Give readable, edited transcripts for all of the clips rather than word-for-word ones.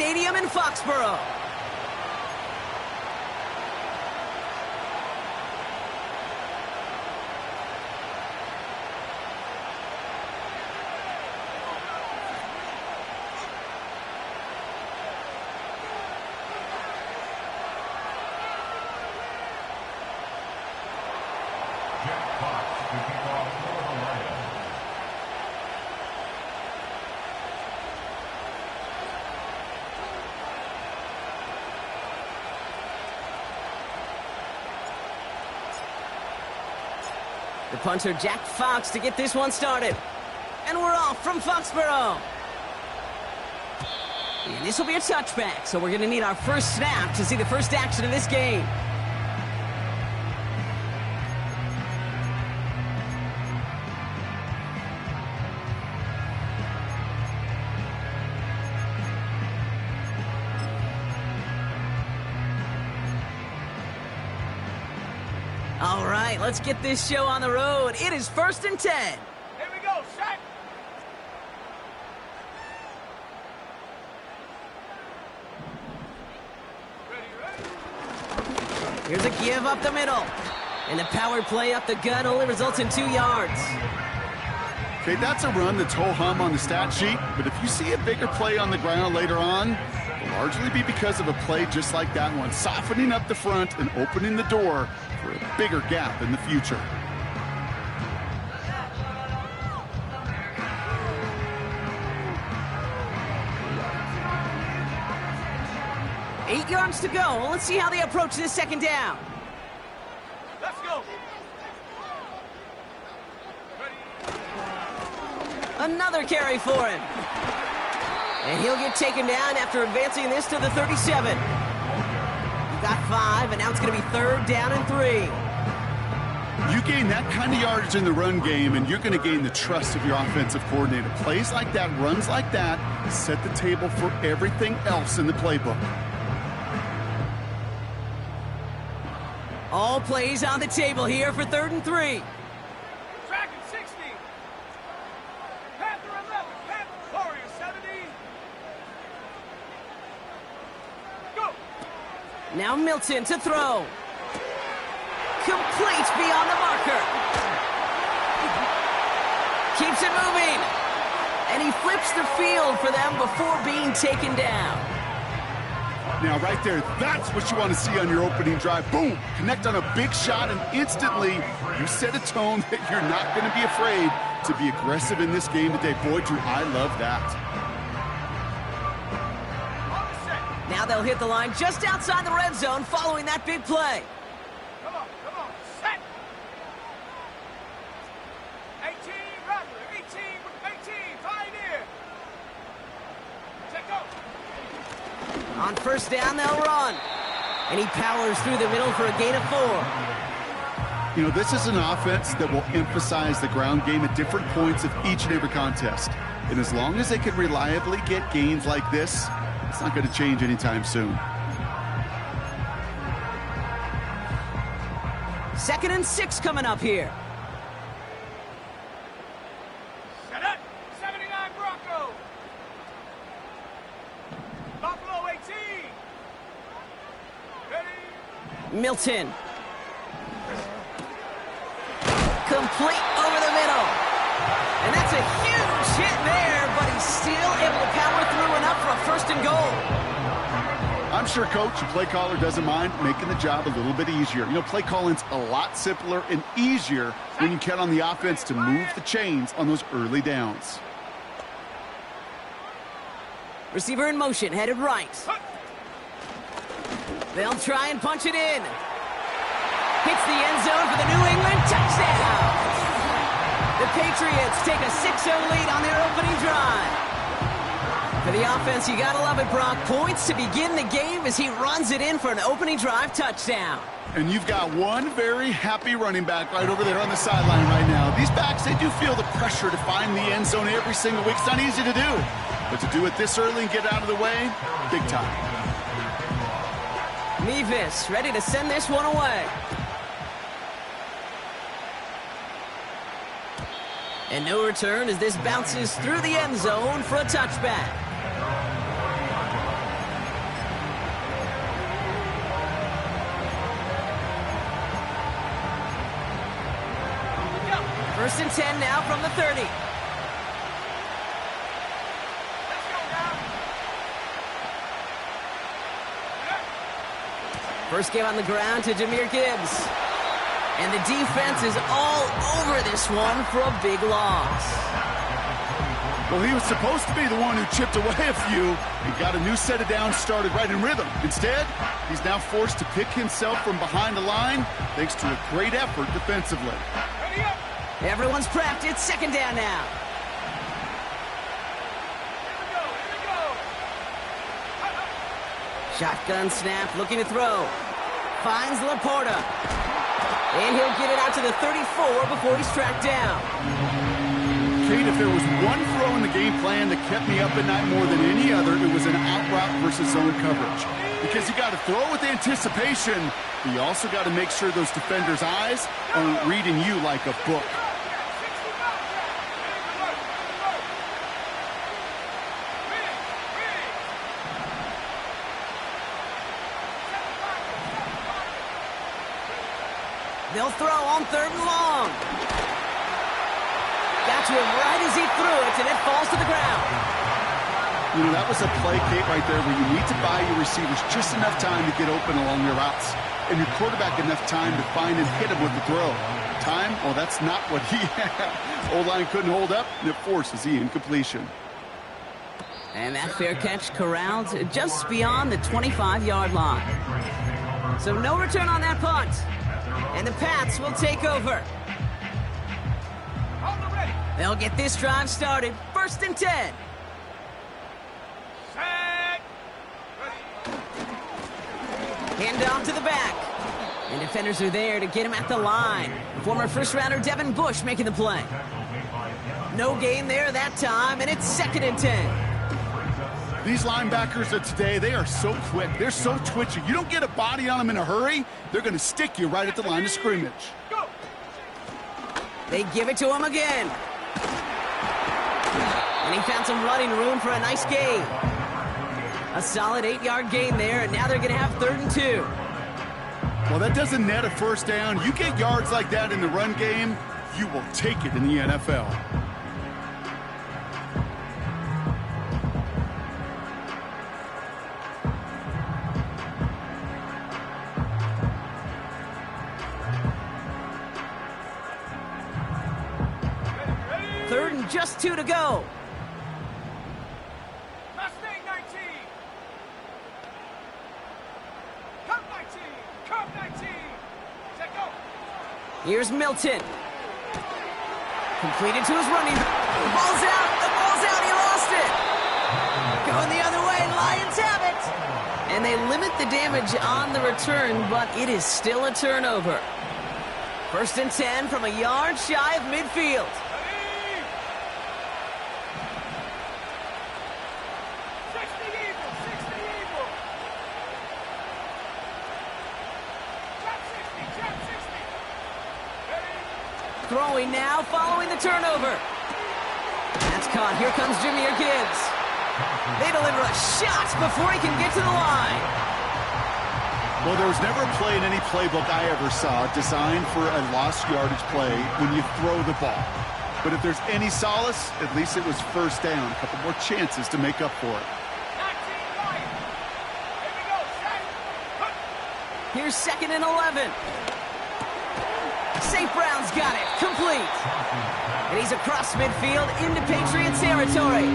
Stadium in Foxborough. The punter, Jack Fox, to get this one started. And we're off from Foxborough. And this will be a touchback, so we're going to need our first snap to see the first action of this game. All right, let's get this show on the road. It is 1st and 10. Here we go, Shaq. Ready. Here's a give up the middle. And the power play up the gut only results in 2 yards. Okay, that's a run that's ho-hum on the stat sheet, but if you see a bigger play on the ground later on, it'll largely be because of a play just like that one, softening up the front and opening the door for a bigger gap in the future. Eight yards to go. Let's see how they approach this second down. Let's go. Another carry for him. And he'll get taken down after advancing this to the 37. He got 5, and now it's going to be 3rd down and 3. You gain that kind of yardage in the run game, and you're going to gain the trust of your offensive coordinator. Plays like that, runs like that, set the table for everything else in the playbook. All plays on the table here for 3rd and 3. Tracking 60. Panther 11. Panther Warrior 70. Go. Now Milton to throw. Complete beyond the marker. Keeps it moving. And he flips the field for them before being taken down. Now, right there, that's what you want to see on your opening drive. Boom! Connect on a big shot, and instantly you set a tone that you're not going to be afraid to be aggressive in this game today. Boy, Drew, I love that. Now they'll hit the line just outside the red zone following that big play. Come on, set. 18, Rattler, 18, Pioneer. Check out. On 1st down, they'll run. And he powers through the middle for a gain of 4. You know, this is an offense that will emphasize the ground game at different points of each and every contest. And as long as they can reliably get gains like this, it's not going to change anytime soon. 2nd and 6 coming up here. Set up. 79 Bronco. Buffalo 18. Ready. Milton. Complete over the middle. And that's a huge hit there, but he's still able to power through enough for a 1st and goal. I'm sure Coach, the play caller, doesn't mind making the job a little bit easier. You know, play calling's a lot simpler and easier when you count on the offense to move the chains on those early downs. Receiver in motion, headed right. They'll try and punch it in. Hits the end zone for the New England touchdown. The Patriots take a 6-0 lead on their opening drive. For the offense, you gotta love it, Brock. Points to begin the game as he runs it in for an opening drive touchdown. And you've got one very happy running back right over there on the sideline right now. These backs, they do feel the pressure to find the end zone every single week. It's not easy to do. But to do it this early and get out of the way, big time. Mevis ready to send this one away. And no return as this bounces through the end zone for a touchback. First and 10 now from the 30. Let's go now. First game on the ground to Jahmyr Gibbs. And the defense is all over this one for a big loss. Well, he was supposed to be the one who chipped away a few and got a new set of downs started right in rhythm. Instead, he's now forced to pick himself from behind the line thanks to a great effort defensively. Ready up. Everyone's prepped. It's second down now. Here we go. Shotgun snap, looking to throw. Finds Laporta. And he'll get it out to the 34 before he's tracked down. Kate, if there was one throw in the game plan that kept me up at night more than any other, it was an out route versus zone coverage. Because you got to throw with anticipation, but you also got to make sure those defenders' eyes aren't reading you like a book. They'll throw on third and long. Got to him right as he threw it, and it falls to the ground. You know, that was a play, Kate, right there where you need to buy your receivers just enough time to get open along their routes. And your quarterback enough time to find and hit him with the throw. Time? Well, that's not what he had. O-line couldn't hold up, and it forces the incompletion. And that fair catch corralled just beyond the 25-yard line. So no return on that punt. And the Pats will take over. They'll get this drive started. First and 10. Set. Hand off to the back. And defenders are there to get him at the line. Former first-rounder Devin Bush making the play. No gain there that time, and it's second and 10. These linebackers of today, they are so quick. They're so twitchy. You don't get a body on them in a hurry, they're going to stick you right at the line of scrimmage. Go. They give it to him again. And he found some running room for a nice gain. A solid 8-yard gain there, and now they're going to have third and 2. Well, that doesn't net a first down. You get yards like that in the run game, you will take it in the NFL. Third and just 2 to go. Mustang 19. Cup 19. Cup 19. Set go. Here's Milton. Completed to his running. The ball's out. The ball's out. He lost it. Going the other way. Lions have it. And they limit the damage on the return, but it is still a turnover. First and 10 from a yard shy of midfield. Ready. 60 Eagle. 60 Eagle. Trap 60. Trap 60. Ready. Throwing now, following the turnover. That's caught. Here comes Jahmyr Gibbs. They deliver a shot before he can get to the line. Well, there was never a play in any playbook I ever saw designed for a lost yardage play when you throw the ball. But if there's any solace, at least it was first down. A couple more chances to make up for it. 19 Lions. Here we go. Set. Cut. Here's second and 11. St. Brown's got it. Complete. And he's across midfield into Patriots territory.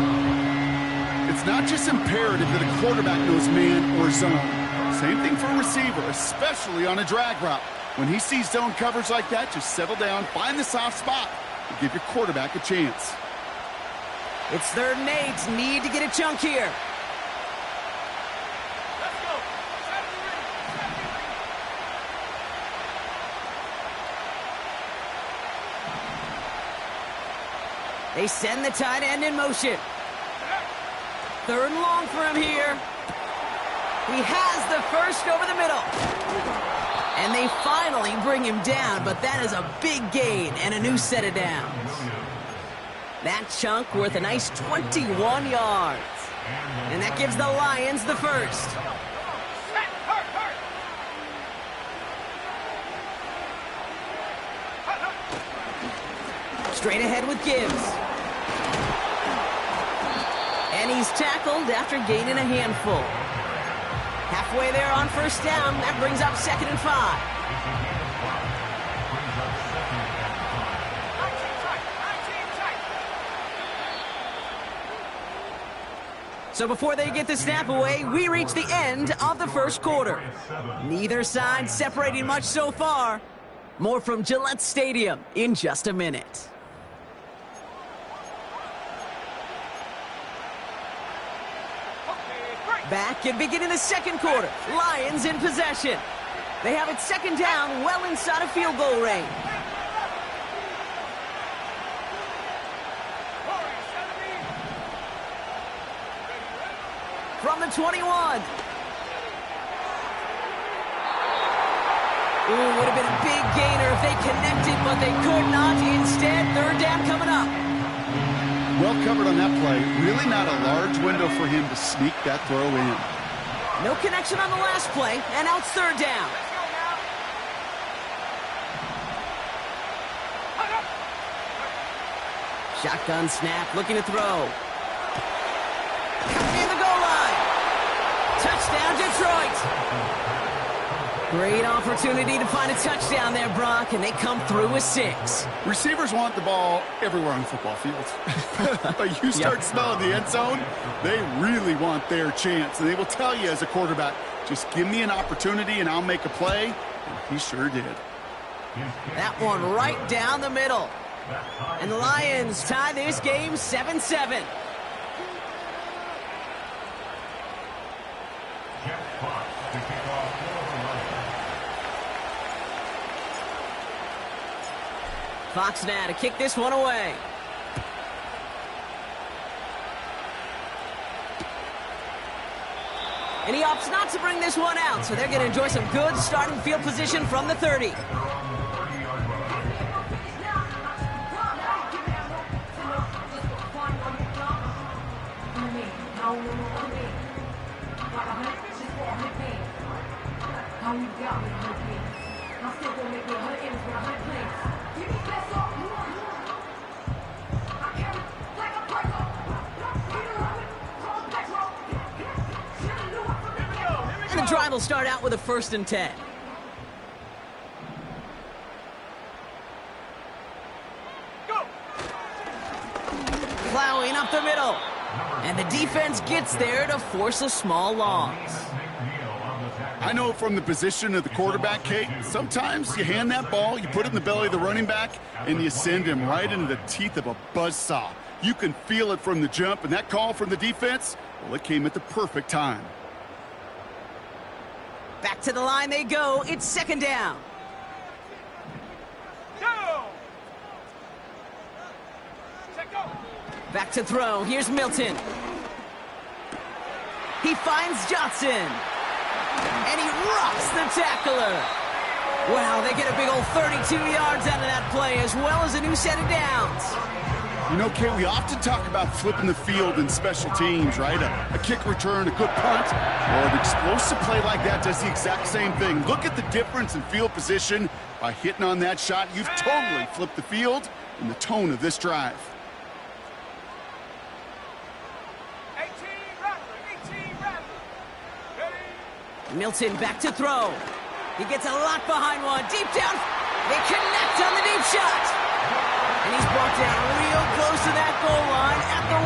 It's not just imperative that a quarterback knows man or zone. Same thing for a receiver, especially on a drag route. When he sees zone coverage like that, just settle down, find the soft spot, and give your quarterback a chance. It's third and 8. Need to get a chunk here. Let's go. Set the ring. Set the ring. They send the tight end in motion. Third and long for him here. He has the first over the middle. And they finally bring him down, but that is a big gain and a new set of downs. That chunk worth a nice 21 yards. And that gives the Lions the first. Set. Hurt. Hurt. Hut, hut. Straight ahead with Gibbs. And he's tackled after gaining a handful. Halfway there on first down. That brings up 2nd and 5. So before they get the snap away, we reach the end of the first quarter. Neither side separating much so far. More from Gillette Stadium in just a minute. Back and beginning the second quarter. Lions in possession. They have it 2nd down, well inside of field goal range. From the 21. Ooh, would have been a big gainer if they connected, but they could not. Instead, 3rd down coming up. Well covered on that play. Really not a large window for him to sneak that throw in. No connection on the last play, and now it's 3rd down. Shotgun snap, looking to throw. In the goal line. Touchdown, Detroit. Great opportunity to find a touchdown there, Brock, and they come through with 6. Receivers want the ball everywhere on the football field. But you start smelling the end zone, they really want their chance. And they will tell you as a quarterback, just give me an opportunity and I'll make a play. And he sure did. That one right down the middle. And the Lions tie this game 7-7. Fox now to kick this one away. And he opts not to bring this one out, so they're going to enjoy some good starting field position from the 30. And the drive will start out with a 1st and 10. Plowing up the middle. And the defense gets there to force a small loss. I know from the position of the quarterback, Kate, sometimes you hand that ball, you put it in the belly of the running back, and you send him right into the teeth of a buzzsaw. You can feel it from the jump, and that call from the defense, well, it came at the perfect time. Back to the line they go. It's 2nd down. Back to throw. Here's Milton. He finds Johnson. And he rocks the tackler. Wow, they get a big old 32 yards out of that play, as well as a new set of downs. You know, Kate, we often talk about flipping the field in special teams, right? A kick return, a good punt, or an explosive play like that does the exact same thing. Look at the difference in field position. By hitting on that shot, you've totally flipped the field and the tone of this drive. 18 Rattler. Milton back to throw. He gets a lot behind one. Deep down. They connect on the deep shot. And he's brought down real close to that goal line at the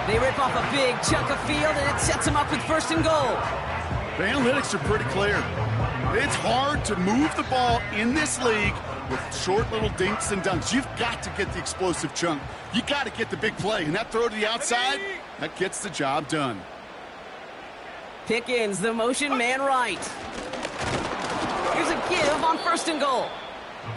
1. They rip off a big chunk of field, and it sets them up with 1st and goal. The analytics are pretty clear. It's hard to move the ball in this league with short little dinks and dunks. You've got to get the explosive chunk. You got to get the big play. And that throw to the outside, that gets the job done. Pickens, the motion man right. Here's a give on 1st and goal.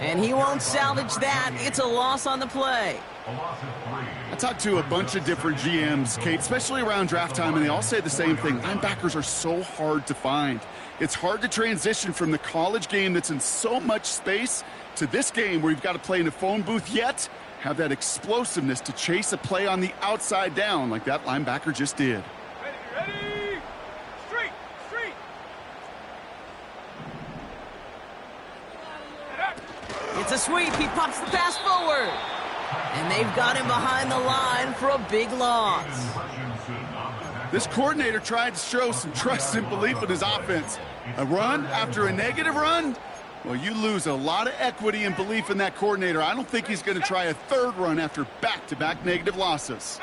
And he won't salvage that. It's a loss on the play. I talked to a bunch of different GMs, Kate, especially around draft time, and they all say the same thing. Linebackers are so hard to find. It's hard to transition from the college game that's in so much space to this game where you've got to play in a phone booth, yet have that explosiveness to chase a play on the outside down like that linebacker just did. Ready. It's It's a sweep. He pops the pass forward. And they've got him behind the line for a big loss. This coordinator tried to show some trust and belief in his offense. A run after a negative run? Well, you lose a lot of equity and belief in that coordinator. I don't think he's going to try a third run after back-to-back negative losses.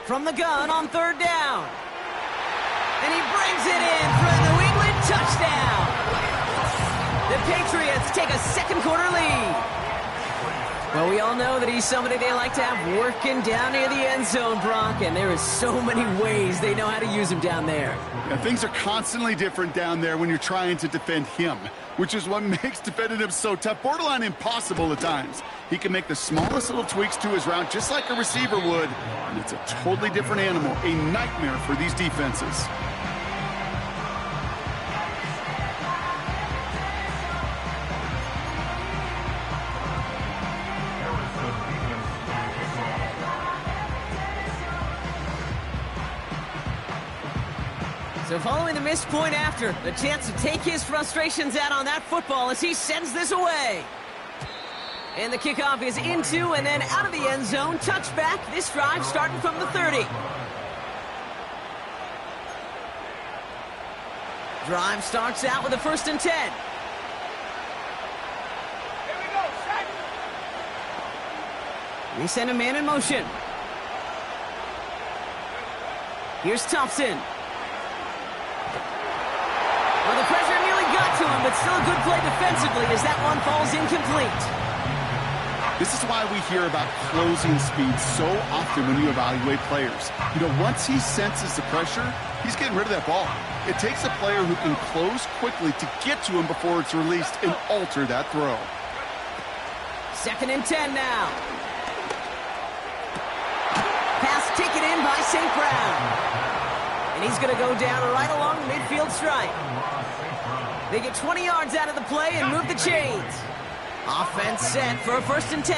From the gun on third down. And he brings it in for a New England touchdown. The Patriots take a second quarter lead. Well, we all know that he's somebody they like to have working down near the end zone, Brock, and there is so many ways they know how to use him down there. Yeah, things are constantly different down there when you're trying to defend him, which is what makes defending him so tough, borderline impossible at times. He can make the smallest little tweaks to his route just like a receiver would, and it's a totally different animal, a nightmare for these defenses. So following the missed point after, the chance to take his frustrations out on that football as he sends this away. And the kickoff is into and then out of the end zone. Touchback, this drive starting from the 30. Drive starts out with a 1st and 10. Here we go, set. We send a man in motion. Here's Thompson. Well, the pressure nearly got to him, but still a good play defensively as that one falls incomplete. This is why we hear about closing speed so often when you evaluate players. You know, once he senses the pressure, he's getting rid of that ball. It takes a player who can close quickly to get to him before it's released and alter that throw. 2nd and 10 now. Pass taken in by St. Brown. And he's going to go down right along the midfield stripe. They get 20 yards out of the play and move the chains. Offense set for a 1st and 10.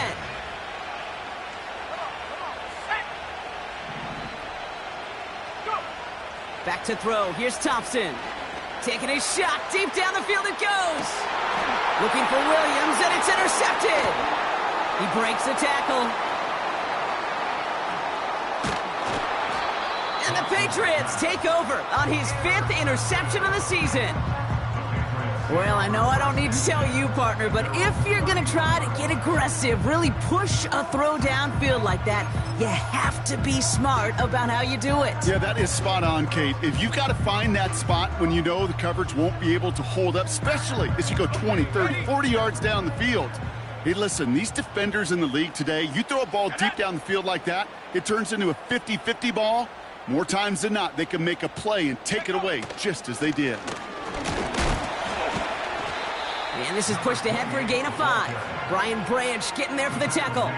Back to throw. Here's Thompson. Taking his shot. Deep down the field it goes. Looking for Williams, and it's intercepted. He breaks the tackle. And the Patriots take over on his 5th interception of the season. Well, I know I don't need to tell you, partner, but if you're going to try to get aggressive, really push a throw downfield like that, you have to be smart about how you do it. Yeah, that is spot on, Kate. If you've got to find that spot when you know the coverage won't be able to hold up, especially as you go 20, 30, 40 yards down the field. Hey, listen, these defenders in the league today, you throw a ball deep down the field like that, it turns into a 50-50 ball. More times than not, they can make a play and take it away just as they did. And this is pushed ahead for a gain of 5. Brian Branch getting there for the tackle.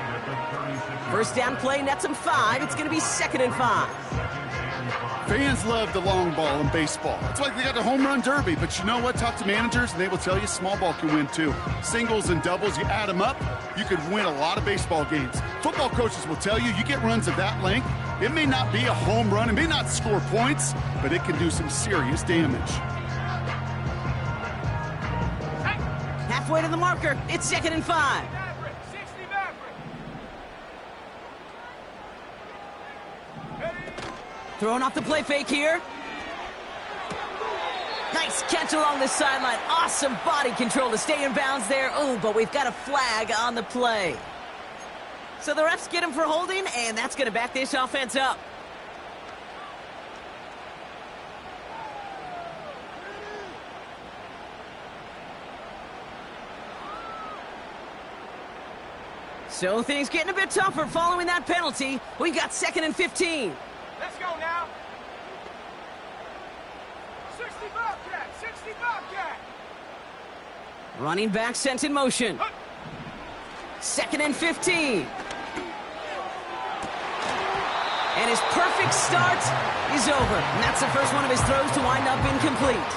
1st down play, nets him 5. It's going to be 2nd and 5. Fans love the long ball in baseball. It's like they got the home run derby. But you know what? Talk to managers, and they will tell you small ball can win too. Singles and doubles, you add them up, you could win a lot of baseball games. Football coaches will tell you get runs of that length. It may not be a home run, it may not score points, but it can do some serious damage. Halfway to the marker, it's 2nd and 5. Throwing off the play fake here. Nice catch along the sideline. Awesome body control to stay in bounds there. Oh, but we've got a flag on the play. So the refs get him for holding, and that's going to back this offense up. So things getting a bit tougher following that penalty. We got 2nd and 15. Let's go now. 60 Bobcat, 60 Bobcat. Running back sent in motion. 2nd and 15. And his perfect start is over. And that's the first one of his throws to wind up incomplete.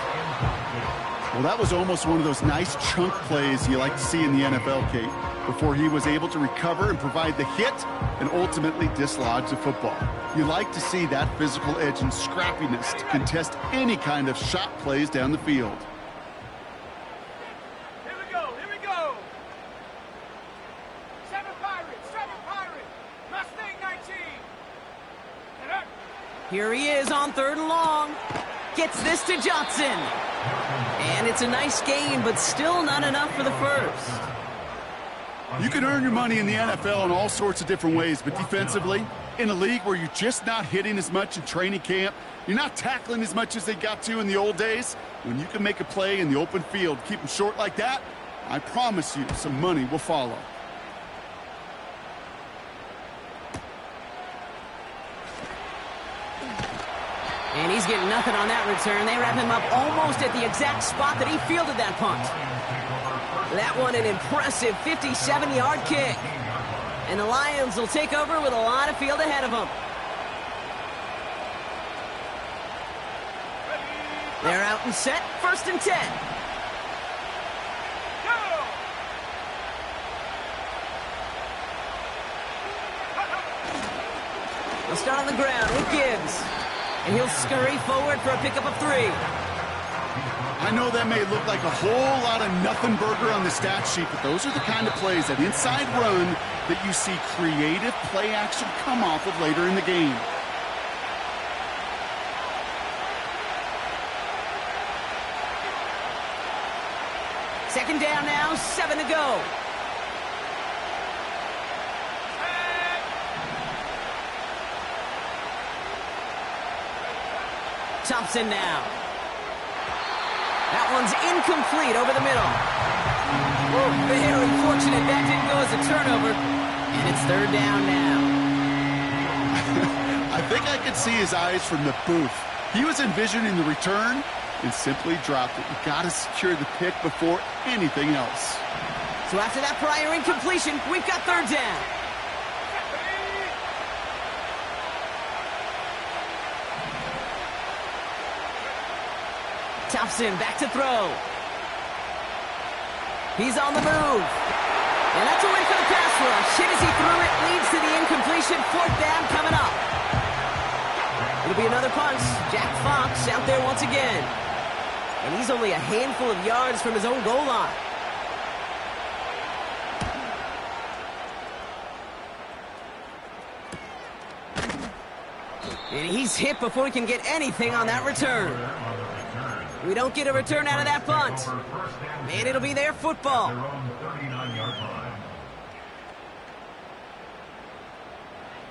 Well, that was almost one of those nice chunk plays you like to see in the NFL, Kate. before he was able to recover and provide the hit and ultimately dislodge the football. You like to see that physical edge and scrappiness to contest any kind of shot plays down the field. Here we go, here we go. 7 Pirates, Mustang 19. Here he is on 3rd and long. Gets this to Johnson. And it's a nice gain, but still not enough for the first. You can earn your money in the NFL in all sorts of different ways, but defensively, in a league where you're just not hitting as much in training camp, you're not tackling as much as they got to in the old days, when you can make a play in the open field, keep them short like that, I promise you some money will follow. And he's getting nothing on that return. They wrap him up almost at the exact spot that he fielded that punt. That one an impressive 57-yard kick. And the Lions will take over with a lot of field ahead of them. They're out and set, 1st and 10. They'll start on the ground with Gibbs. And he'll scurry forward for a pickup of 3. I know that may look like a whole lot of nothing burger on the stat sheet, but those are the kind of plays, that inside run, that you see creative play action come off of later in the game. Second down now, 7 to go. Thompson now. That one's incomplete over the middle. Very fortunate that didn't go as a turnover. And it's 3rd down now. I think I could see his eyes from the booth. He was envisioning the return and simply dropped it. You got to secure the pick before anything else. So after that prior incompletion, we've got 3rd down. Thompson back to throw. He's on the move. And that's a win for the pass rush. Hit as he threw it, leads to the incompletion. 4th down coming up. It'll be another punt. Jack Fox out there once again. And he's only a handful of yards from his own goal line. And he's hit before he can get anything on that return. We don't get a return out of that punt. And it'll be their football.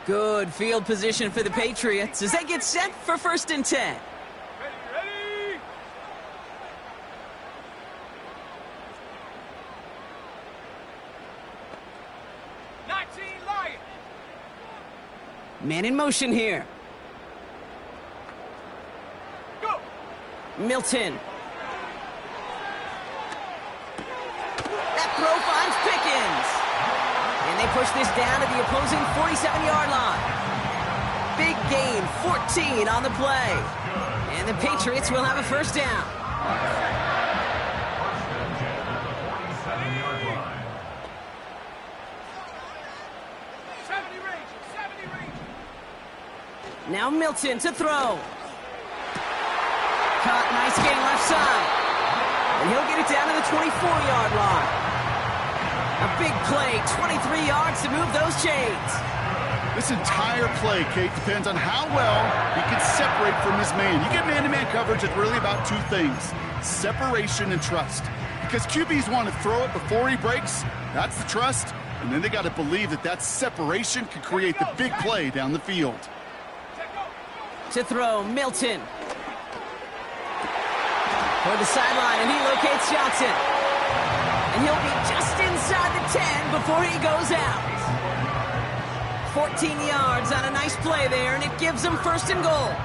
Good field position for the Patriots as they get set for 1st and 10. Ready? Lion. Man in motion here. Go. Milton. That throw finds Pickens. And they push this down to the opposing 47-yard line. Big gain, 14 on the play. And the Patriots will have a 1st down. Now Milton to throw. Caught, nice gain left side. And he'll get it down to the 24-yard line. A big play, 23 yards to move those chains. This entire play, Kate, depends on how well he can separate from his man. You get man-to-man coverage, it's really about 2 things, separation and trust. Because QBs want to throw it before he breaks, that's the trust, and then they got to believe that that separation can create the big play down the field. To throw, Milton. Toward the sideline, and he locates Johnson. And he'll be just inside the 10 before he goes out. 14 yards on a nice play there, and it gives them 1st and goal.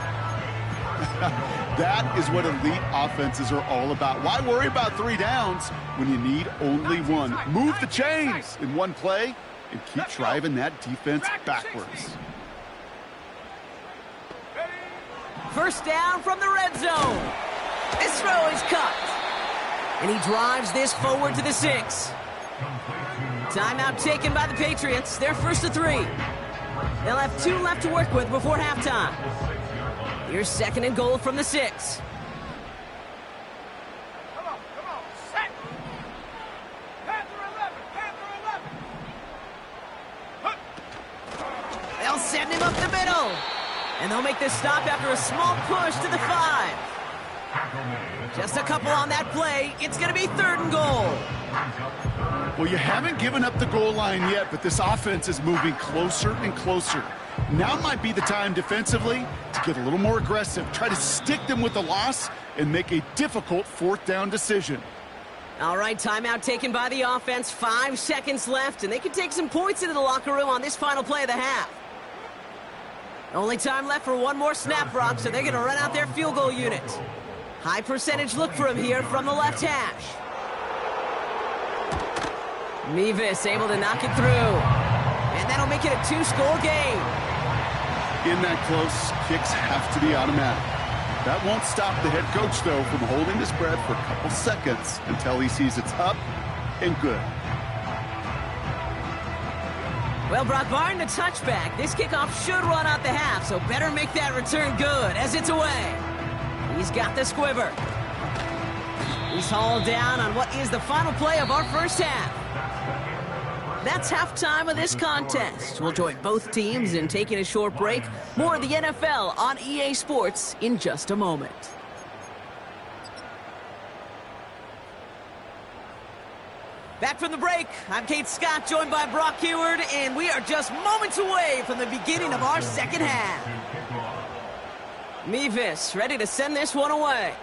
That is what elite offenses are all about. Why worry about 3 downs when you need only 1? Move the chains in one play and keep driving that defense backwards. 1st down from the red zone. This throw is cut. And he drives this forward to the 6. Timeout taken by the Patriots. They're first to 3. They'll have 2 left to work with before halftime. Here's 2nd and goal from the 6. Come on, set. Panther 11. They'll send him up the middle. And they'll make this stop after a small push to the 5. Just a couple on that play. It's going to be 3rd and goal. Well, you haven't given up the goal line yet, but this offense is moving closer and closer. Now might be the time defensively to get a little more aggressive, try to stick them with the loss, and make a difficult 4th down decision. All right, timeout taken by the offense. 5 seconds left, and they can take some points into the locker room on this final play of the half. Only time left for one more snap, Brock, so they're going to run out their field goal unit. High percentage look for him here from the left hash. Mevis able to knock it through. And that'll make it a 2-score game. In that close, kicks have to be automatic. That won't stop the head coach, though, from holding his breath for a couple seconds until he sees it's up and good. Well, Brock, barring the touchback, this kickoff should run out the half, so better make that return good as it's away. He's got the squibber. He's hauled down on what is the final play of our first half. That's halftime of this contest. We'll join both teams in taking a short break. More of the NFL on EA Sports in just a moment. Back from the break, I'm Kate Scott, joined by Brock Heward, and we are just moments away from the beginning of our second half. Mevis ready to send this one away.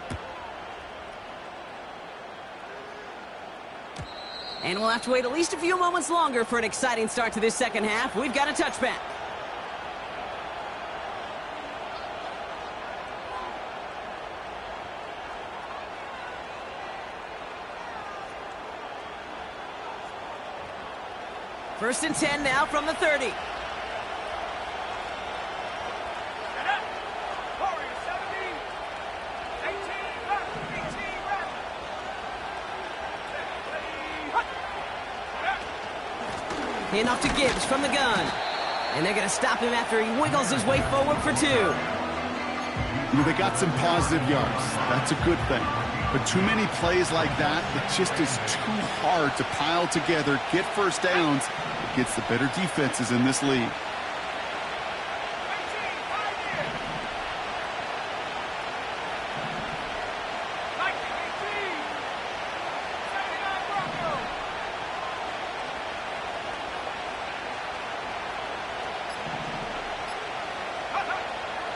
And we'll have to wait at least a few moments longer for an exciting start to this second half. We've got a touchback. First and 10 now from the 30. Handoff to Gibbs from the gun. And they're going to stop him after he wiggles his way forward for 2. They got some positive yards. That's a good thing. But too many plays like that, it just is too hard to pile together, get first downs against the better defenses in this league.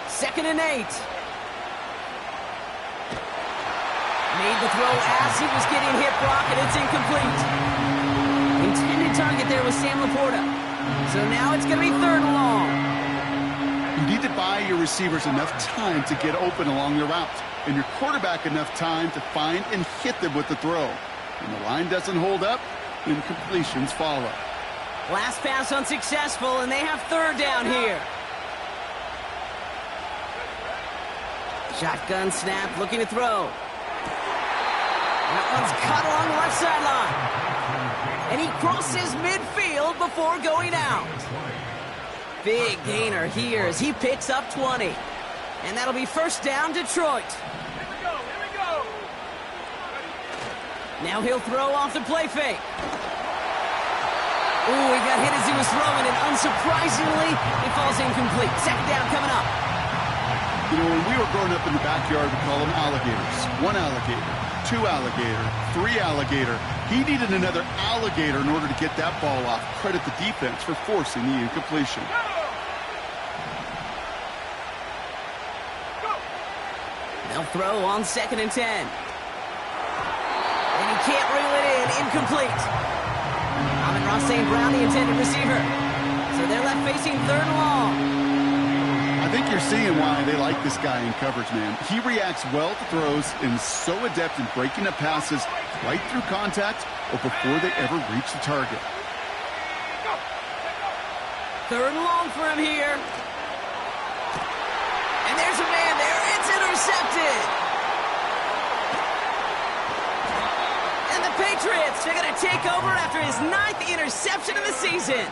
Second and 8. Made the throw as he was getting hit, Brock, and it's incomplete. Intended target there was Sam Laporta. So now it's going to be 3rd and long. You need to buy your receivers enough time to get open along the route, and your quarterback enough time to find and hit them with the throw. When the line doesn't hold up, incompletions follow. Last pass unsuccessful, and they have 3rd down here. Shotgun snap, looking to throw. That one's cut along the left sideline. And he crosses midfield before going out. Big gainer here as he picks up 20. And that'll be 1st down, Detroit. Here we go. Now he'll throw off the play fake. Ooh, he got hit as he was throwing, and unsurprisingly, he falls incomplete. 2nd down coming up. You know, when we were growing up in the backyard, we call them alligators. 1 alligator, 2 alligator, 3 alligator. He needed another alligator in order to get that ball off. Credit the defense for forcing the incompletion. They'll throw on 2nd and 10. And he can't reel it in. Incomplete. Amon-Ra St. Brown, the intended receiver. So they're left facing 3rd and long. I think you're seeing why they like this guy in coverage, man. He reacts well to throws and is so adept in breaking up passes right through contact or before they ever reach the target. 3rd and long for him here. And there's a man there. It's intercepted. And And the Patriots are going to take over after his 9th interception of the season.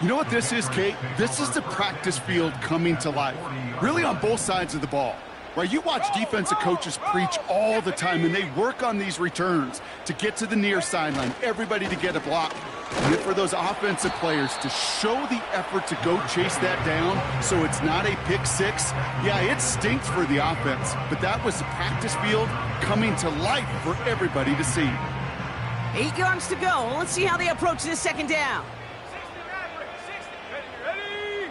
You know what this is, Kate? This is the practice field coming to life, really on both sides of the ball. Right, you watch defensive coaches preach all the time, and they work on these returns to get to the near sideline, everybody to get a block. And then for those offensive players to show the effort to go chase that down so it's not a pick six, yeah, it stinks for the offense, but that was the practice field coming to life for everybody to see. 8 yards to go. Let's see how they approach this second down. 60 Maverick, 60. Ready?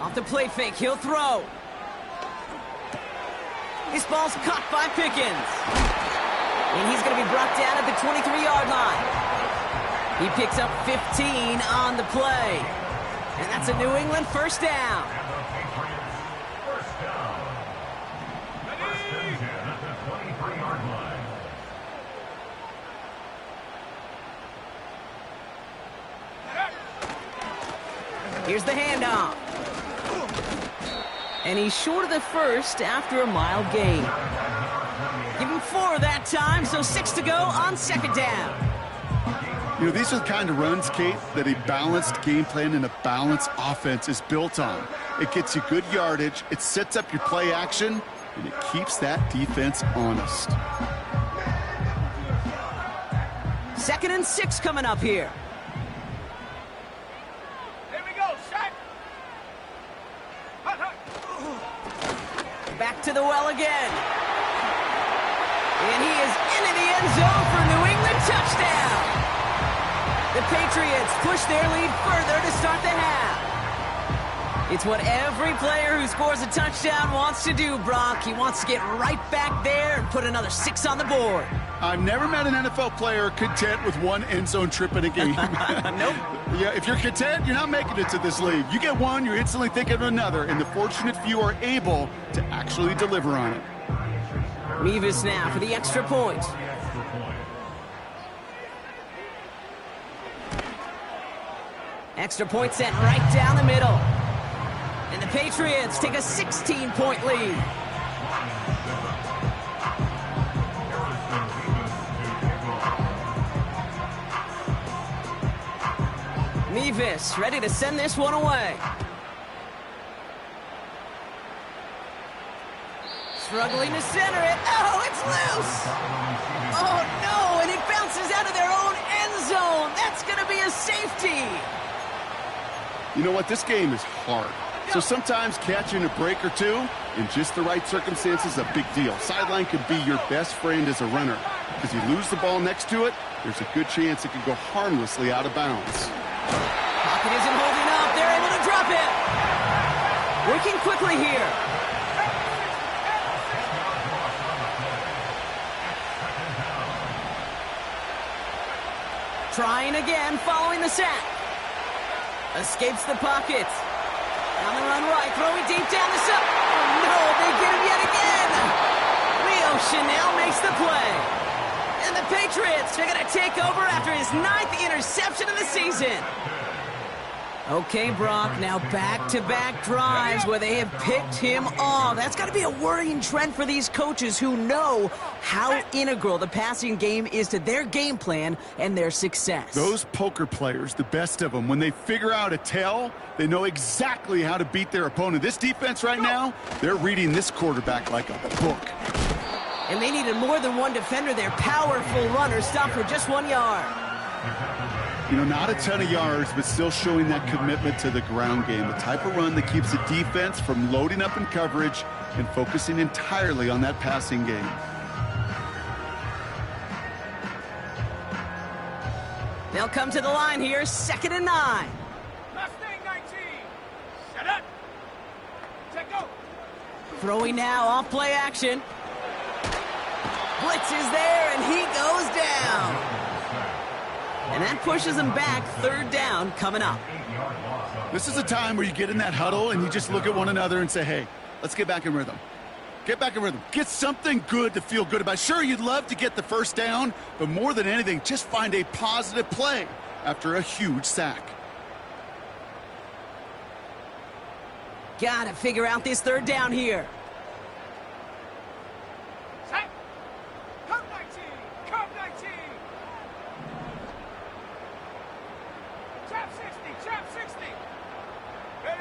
Off the play fake, he'll throw. This ball's caught by Pickens. And he's going to be brought down at the 23-yard line. He picks up 15 on the play. And that's a New England first down. Here's the handoff. And he's short of the first after a mild gain. Give him 4 that time, so 6 to go on second down. You know, these are the kind of runs, Kate, that a balanced game plan and a balanced offense is built on. It gets you good yardage, it sets up your play action, and it keeps that defense honest. 2nd and 6 coming up here. Back to the well again. And he is into the end zone for New England touchdown. The Patriots push their lead further to start the half. It's what every player who scores a touchdown wants to do, Brock. He wants to get right back there and put another 6 on the board. I've never met an NFL player content with one end zone trip in a game. Nope. Yeah, if you're content, you're not making it to this league. You get one, you're instantly thinking of another, and the fortunate few are able to actually deliver on it. Mevis now for the extra point. Extra point sent right down the middle. And the Patriots take a 16-point lead. Mevis ready to send this one away. Struggling to center it. Oh, it's loose. Oh, no, and it bounces out of their own end zone. That's going to be a safety. You know what? This game is hard. So sometimes catching a break or two in just the right circumstances is a big deal. Sideline could be your best friend as a runner. Because you lose the ball next to it, there's a good chance it could go harmlessly out of bounds. Pocket isn't holding up. They're able to drop it. Working quickly here. Trying again following the sack. Escapes the pocket. On the run right, throwing deep down the side. Oh no, they get him yet again. Leo Chanel makes the play. And the Patriots are going to take over after his 9th interception of the season. Okay, Brock, now back-to-back drives where they have picked him off. That's got to be a worrying trend for these coaches who know how integral the passing game is to their game plan and their success. Those poker players, the best of them, when they figure out a tell, they know exactly how to beat their opponent. This defense right now, they're reading this quarterback like a book. And they needed more than one defender. Their powerful runner stopped for just 1 yard. You know, not a ton of yards, but still showing that commitment to the ground game. The type of run that keeps the defense from loading up in coverage and focusing entirely on that passing game. They'll come to the line here, 2nd and 9. Mustang 19. Set up. Check go. Throwing now, off play action. Blitz is there, and he goes down. And that pushes them back, 3rd down coming up. This is a time where you get in that huddle and you just look at one another and say, hey, let's get back in rhythm. Get back in rhythm. Get something good to feel good about. Sure, you'd love to get the first down, but more than anything, just find a positive play after a huge sack. Gotta figure out this third down here. Set. Come 19. Come 19. Trap 60. Trap 60. Ready.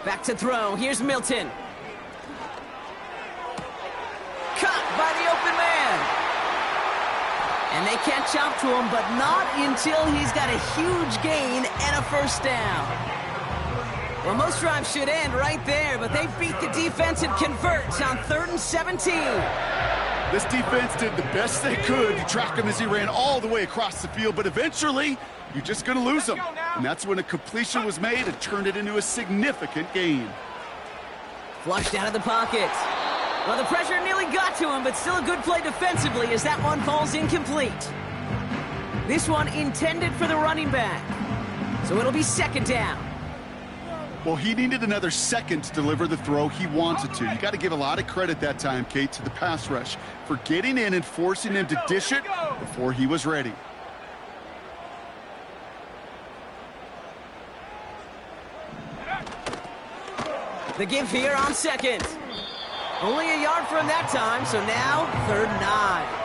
Back to throw. Here's Milton. Caught by the open man. And they catch up to him, but not until he's got a huge gain and a first down. Well, most drives should end right there, but they beat the defense and convert on 3rd and 17. This defense did the best they could to track him as he ran all the way across the field, but eventually, you're just going to lose him. And that's when a completion was made and turned it into a significant gain. Flushed out of the pocket. Well, the pressure nearly got to him, but still a good play defensively as that one falls incomplete. This one intended for the running back. So it'll be 2nd down. Well, he needed another second to deliver the throw he wanted to. You got to give a lot of credit that time, Kate, to the pass rush for getting in and forcing him to dish it before he was ready. The give here on 2nd. Only a yard for him that time, so now 3rd and 9.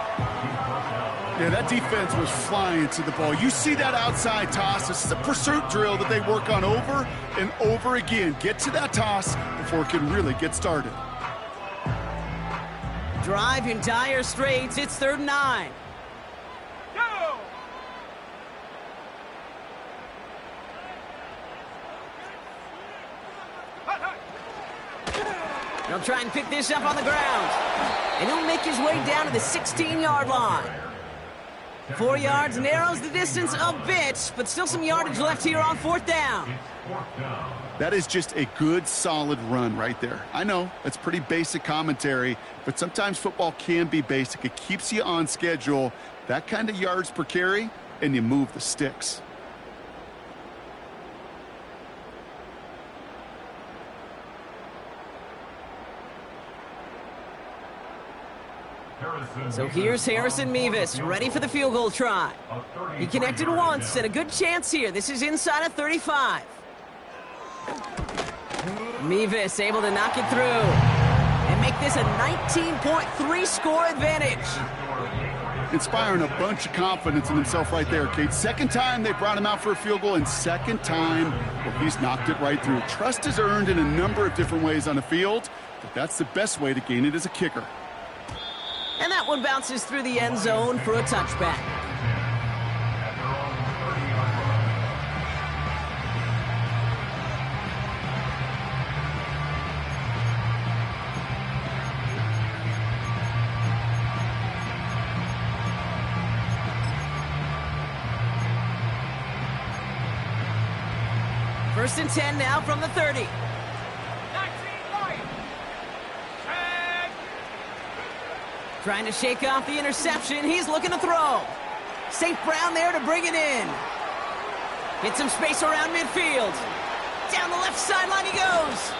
Yeah, that defense was flying to the ball. You see that outside toss. This is a pursuit drill that they work on over and over again. Get to that toss before it can really get started. Drive in dire straits. It's 3rd and 9. Go. Hut, hut. He'll try and pick this up on the ground. And he'll make his way down to the 16-yard line. 4 yards narrows the distance a bit, but still some yardage left here on 4th down. That is just a good, solid run right there. I know, that's pretty basic commentary, but sometimes football can be basic. It keeps you on schedule, that kind of yards per carry, and you move the sticks. So here's Harrison Mevis, ready for the field goal try. He connected once, and a good chance here. This is inside of 35. Mevis able to knock it through and make this a 19.3 score advantage. Inspiring a bunch of confidence in himself right there, Kate. 2nd time they brought him out for a field goal, and 2nd time, well, he's knocked it right through. Trust is earned in a number of different ways on the field, but that's the best way to gain it as a kicker. And that one bounces through the end zone for a touchback. First and 10 now from the 30. 19 Lions. Check. Trying to shake off the interception. He's looking to throw. St. Brown there to bring it in. Get some space around midfield. Down the left sideline he goes.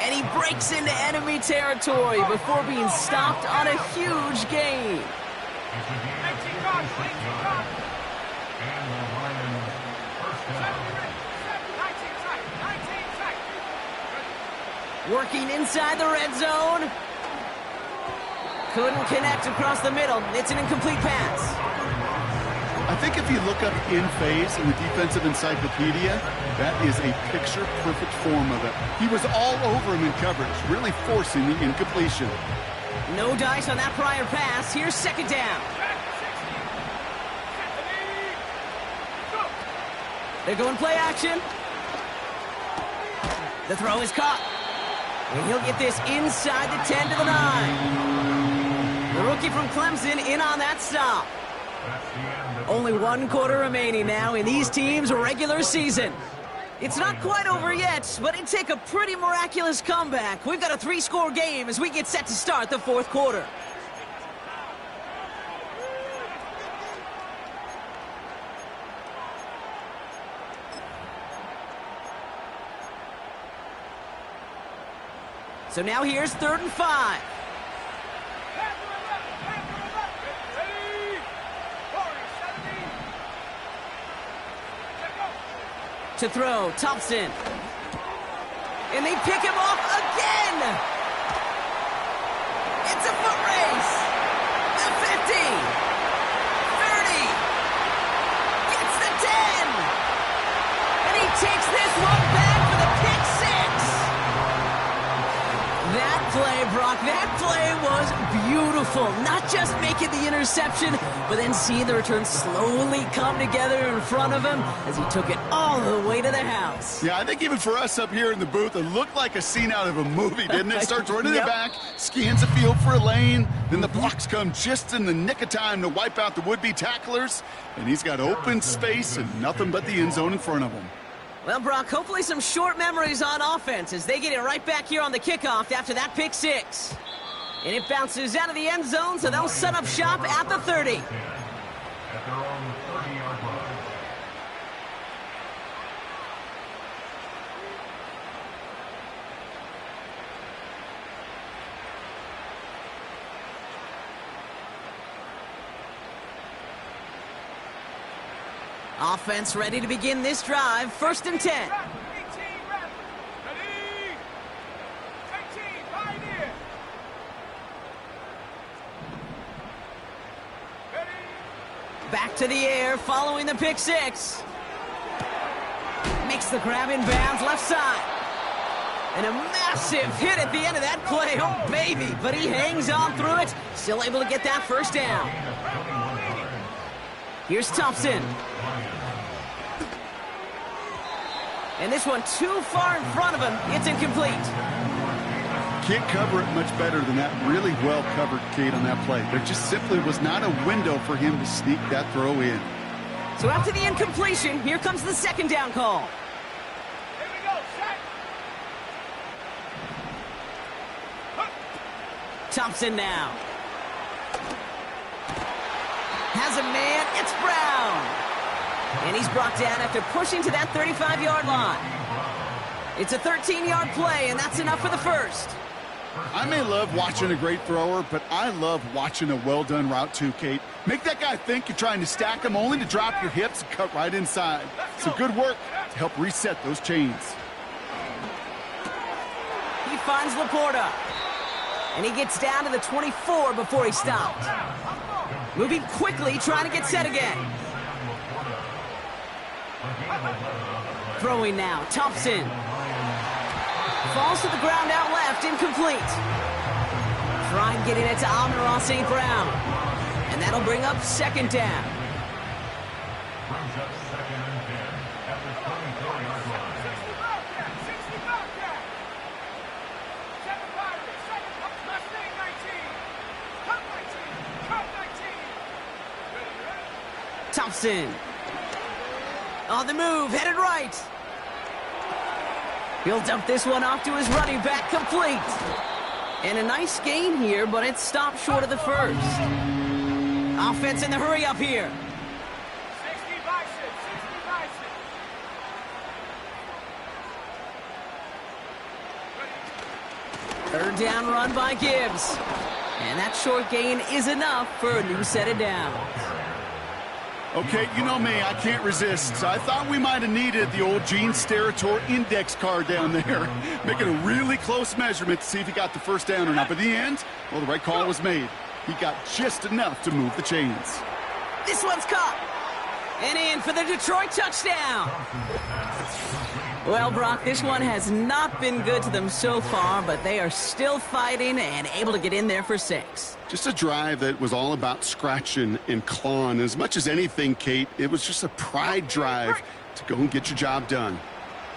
And he breaks into enemy territory before being stopped on a huge gain. 19 guards. 19 guards. 19 sack. 19 sack. Working inside the red zone. Couldn't connect across the middle. It's an incomplete pass. I think if you look up in phase in the defensive encyclopedia, that is a picture-perfect form of it. He was all over him in coverage, really forcing the incompletion. No dice on that prior pass. Here's 2nd down. They're going play action. The throw is caught. And he'll get this inside the 10 to the 9. The rookie from Clemson in on that stop. Only 1 quarter remaining now in these teams' regular season. It's not quite over yet, but it'd take a pretty miraculous comeback. We've got a 3-score game as we get set to start the 4th quarter. So now here's 3rd and 5. To throw, Thompson. And they pick him off again. It's a foot race. The 50. 30. Gets the 10. And he takes this one back for the pick six. That play, Brock, that play was beautiful. Not just making the interception, but then seeing the return slowly come together in front of him as he took it all the way to the house. Yeah, I think even for us up here in the booth, it looked like a scene out of a movie, didn't it? Starts running it back, scans the field for a lane, then the blocks come just in the nick of time to wipe out the would-be tacklers, and he's got open space and nothing but the end zone in front of him. Well, Brock, hopefully some short memories on offense as they get it right back here on the kickoff after that pick six. And it bounces out of the end zone, so they'll set up shop at the 30. At their own 30-yard line. Offense ready to begin this drive. 1st and 10. 18, rep. Ready. 18, pioneer. Ready. Back to the air following the pick six. Makes the grab in bounds left side. And a massive hit at the end of that play. Oh, baby. But he hangs on through it. Still able to get that first down. Here's Thompson. And this one too far in front of him. It's incomplete. Can't cover it much better than that. Really well covered, Kate, on that play. There just simply was not a window for him to sneak that throw in. So after the incompletion, here comes the 2nd down call. Here we go, set. Thompson now. Has a man. It's Brown. And he's brought down after pushing to that 35-yard line. It's a 13-yard play, and that's enough for the first. I may love watching a great thrower, but I love watching a well-done route too, Kate. Make that guy think you're trying to stack him only to drop your hips and cut right inside. So good work to help reset those chains. He finds Laporta. And he gets down to the 24 before he stopped. Moving quickly, trying to get set again. Throwing now, Thompson. Falls to the ground out left, incomplete. Trying getting it to Amon-Ra St. Brown. And that'll bring up 2nd down. Brings up 2nd and 10 at the 24-yard line. 60 Bobcat, 60 Bobcat. 7 Pirates, 7 Mustang 19. Cut 19, cut 19. Thompson. On the move, headed right. He'll dump this one off to his running back, complete. And a nice gain here, but it stopped short of the first. Offense in the hurry up here. 60 Bison, 60 Bison. 3rd down run by Gibbs. And that short gain is enough for a new set of downs. Okay, you know me, I can't resist. So I thought we might have needed the old Gene Steratore index card down there, making a really close measurement to see if he got the first down or not. But in the end, well, the right call was made. He got just enough to move the chains. This one's caught. And in for the Detroit touchdown. Well, Brock, this one has not been good to them so far, but they are still fighting and able to get in there for 6. Just a drive that was all about scratching and clawing. As much as anything, Kate, it was just a pride drive to go and get your job done.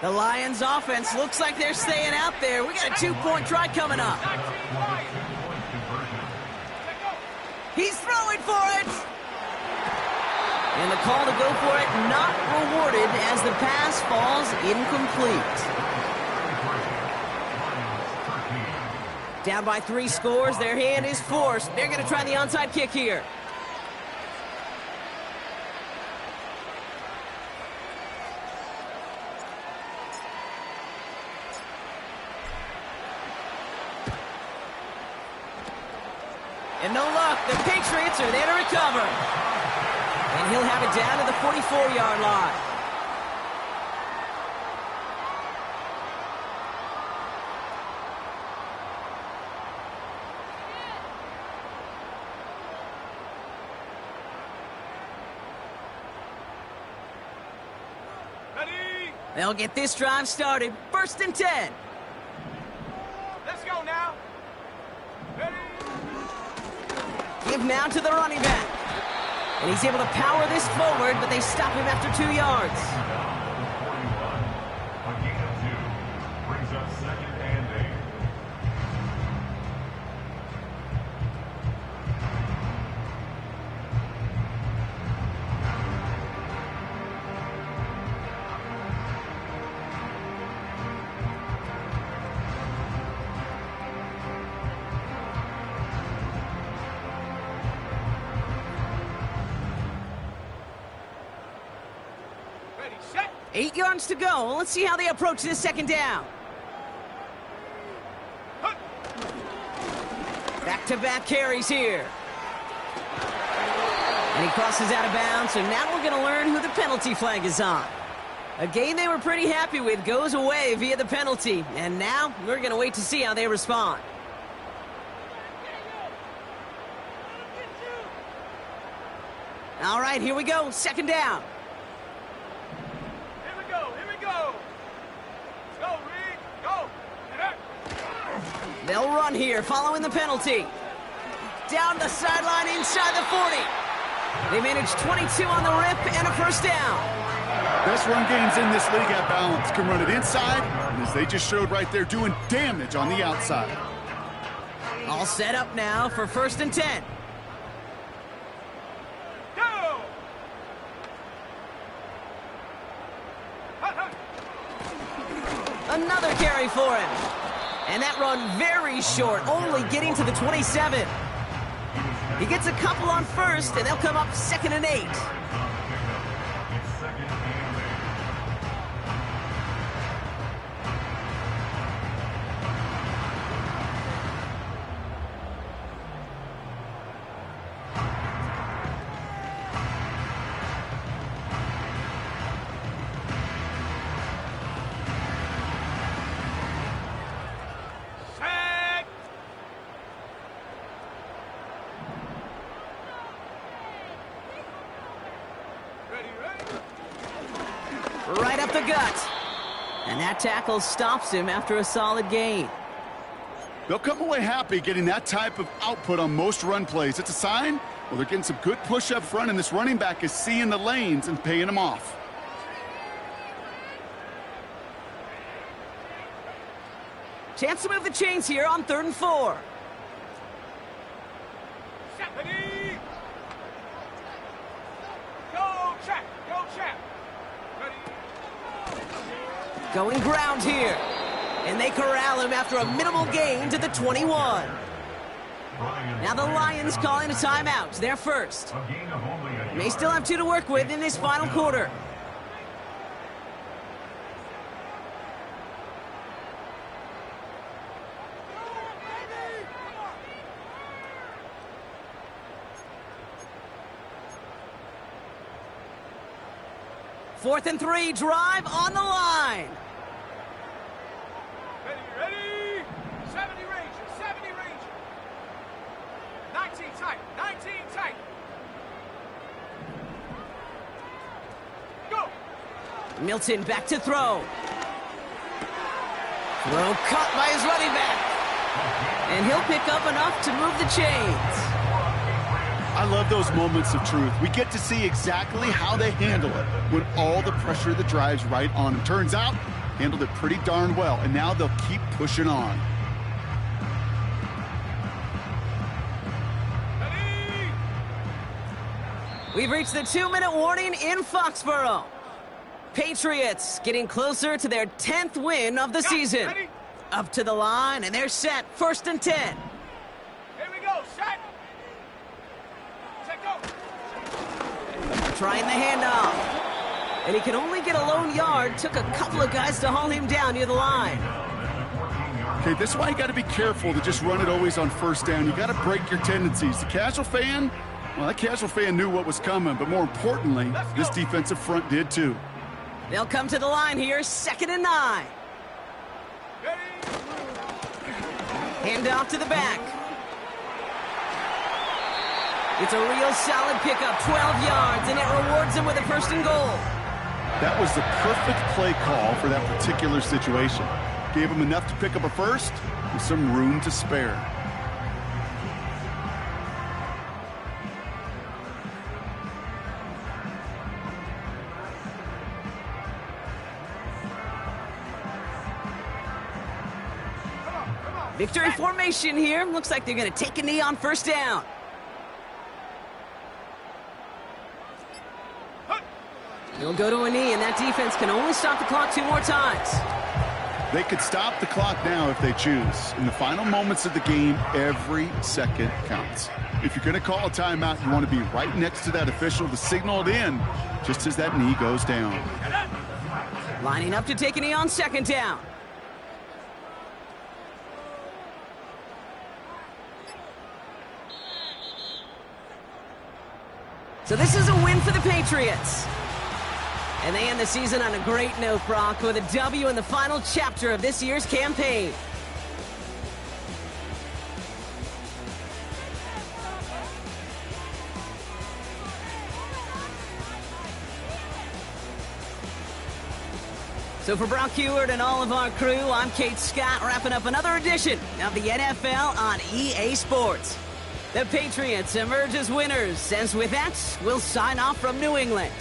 The Lions offense looks like they're staying out there. We got a 2-point try coming up. He's throwing for it. And the call to go for it not rewarded as the pass falls incomplete. Down by 3 scores, their hand is forced. They're going to try the onside kick here. And no luck. The Patriots are there to recover. And he'll have it down to the 44-yard line. They'll get this drive started. 1st and 10. Let's go now. Ready? Give now to the running back. And he's able to power this forward, but they stop him after 2 yards. A gain of 2. Brings up 2nd and 8. Ready, set. 8 yards to go. Let's see how they approach this 2nd down. Hut. Back-to-back carries here. And he crosses out of bounds, so now we're going to learn who the penalty flag is on. A game they were pretty happy with goes away via the penalty, and now we're going to wait to see how they respond. All right, here we go. 2nd down. Here we go. Here we go. Let's go, Reed. Go. Get up. They'll run here following the penalty. Down the sideline inside the 40. They managed 22 on the rip and a 1st down. Best run games in this league at balance. Can run it inside, and as they just showed right there, doing damage on the outside. All set up now for 1st and 10. Go. Hut, hut. Another carry for him. And that run very short, only getting to the 27. He gets a couple on 1st, and they'll come up 2nd and 8. It's 2nd and 8. Set. Ready, ready. Right up the gut. And that tackle stops him after a solid gain. They'll come away happy getting that type of output on most run plays. It's a sign, well, they're getting some good push up front, and this running back is seeing the lanes and paying them off. Chance to move the chains here on 3rd and 4. Set. Ready. Go, check. Go, check. Ready. Going ground here. And they corral him after a minimal gain to the 21. Now the Lions calling a timeout. They're first. A gain of only a May still have 2 to work with in this final quarter. Fourth and 3, drive on the line. Ready, ready. 70 Ranger, 70 Ranger. 19 tight, 19 tight. Go. Milton back to throw. Throw caught by his running back. And he'll pick up enough to move the chains. I love those moments of truth. We get to see exactly how they handle it when all the pressure of the drive's right on them. Turns out, handled it pretty darn well, and now they'll keep pushing on. Ready. We've reached the 2-minute warning in Foxborough. Patriots getting closer to their 10th win of the season. Ready. Up to the line, and they're set. 1st and 10. Here we go, set. Set, go. Trying the handoff. And he can only get a lone yard. Took a couple of guys to haul him down near the line. Okay, this is why you got to be careful to just run it always on 1st down. You got to break your tendencies. The casual fan, well, that casual fan knew what was coming, but more importantly, this defensive front did too. They'll come to the line here, 2nd and 9. Ready. Handoff to the back. It's a real solid pickup, 12 yards, and it rewards him with a 1st and goal. That was the perfect play call for that particular situation. Gave him enough to pick up a first with some room to spare. Victory formation here. Looks like they're going to take a knee on first down. He'll go to a knee, and that defense can only stop the clock 2 more times. They could stop the clock now if they choose. In the final moments of the game, every second counts. If you're going to call a timeout, you want to be right next to that official to signal it in just as that knee goes down. Lining up to take a knee on second down. So this is a win for the Patriots. And they end the season on a great note, Brock, with a W in the final chapter of this year's campaign. So for Brock Heward and all of our crew, I'm Kate Scott, wrapping up another edition of the NFL on EA Sports. The Patriots emerge as winners, as with that, we'll sign off from New England.